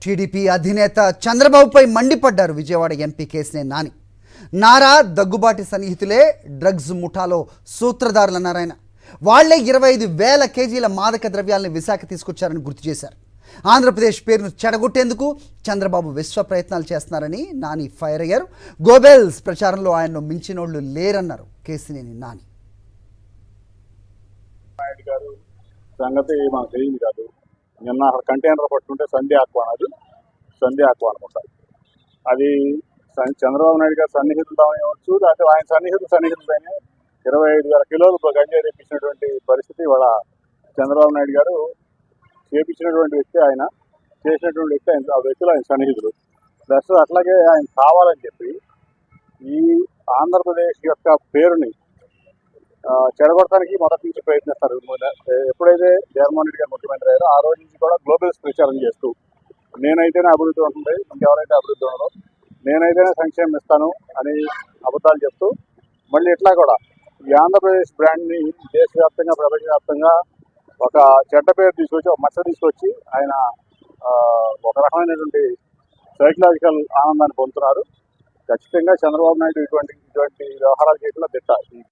TDP అధినేత చంద్రబాబుపై మండిపడ్డారు విజయవాడ ఎంపీ కేశినేని నాని. నారా దగ్గుబాటి సన్నిహితులే డ్రగ్స్ ముఠాలో సూత్రధారులన్నారు ఆయన. వాళ్లే 25,000 కేజీల మాదక ద్రవ్యాలను విశాఖ తీసుకొచ్చారని గుర్తు చేశారు. ఆంధ్రప్రదేశ్ పేరును చెడగొట్టేందుకు చంద్రబాబు విశ్వ ప్రయత్నాలు చేస్తున్నారని నాని ఫైర్ అయ్యారు. గోబెల్స్ ప్రచారంలో ఆయన్ను మించినోళ్లు లేరన్నారు కేశినేని నాని. గారు సంగతి మాకు తెలియదు కాదు. నిన్న కంటైనర్ పట్టుకుంటే సంధ్య ఆక్వాన్, అది సంధ్య ఆక్వాన్ అనమాట. అది చంద్రబాబు నాయుడు గారు సన్నిహితులు అవ్వచ్చు, లేకపోతే ఆయన సన్నిహితులైన 25,000 కిలోలు గంజాయి తెప్పించినటువంటి పరిస్థితి వాళ్ళ చంద్రబాబు నాయుడు గారు చేపించినటువంటి వ్యక్తి, ఆయన చేసినటువంటి వ్యక్తి, ఆ వ్యక్తులు ఆయన సన్నిహితులు. ప్లస్ అట్లాగే ఆయన కావాలని చెప్పి ఈ ఆంధ్రప్రదేశ్ యొక్క పేరుని చెడగొట్టడానికి మొదటి నుంచి ప్రయత్నిస్తారు. ఎప్పుడైతే జగన్మోహన్ రెడ్డి గారు ముఖ్యమంత్రి అయ్యారో ఆ రోజు నుంచి కూడా గ్లోబల్స్ ప్రచారం చేస్తూ నేనైతేనే అభివృద్ధి ఉంటుంది, ఇంకెవరైతే అభివృద్ధి ఉండదు, నేనైతేనే సంక్షేమం ఇస్తాను అని అబద్ధాలు చెప్తూ మళ్ళీ ఇట్లా కూడా ఈ ఆంధ్రప్రదేశ్ బ్రాండ్ని దేశవ్యాప్తంగా ప్రపంచవ్యాప్తంగా ఒక చెడ్డ పేరు తీసుకొచ్చి, ఒక మచ్చ తీసుకొచ్చి ఆయన ఒక రకమైనటువంటి సైకలాజికల్ ఆనందాన్ని పొందుతున్నారు. ఖచ్చితంగా చంద్రబాబు నాయుడు ఇటువంటి వ్యవహారాలు చేయకుండా తిట్టాలి.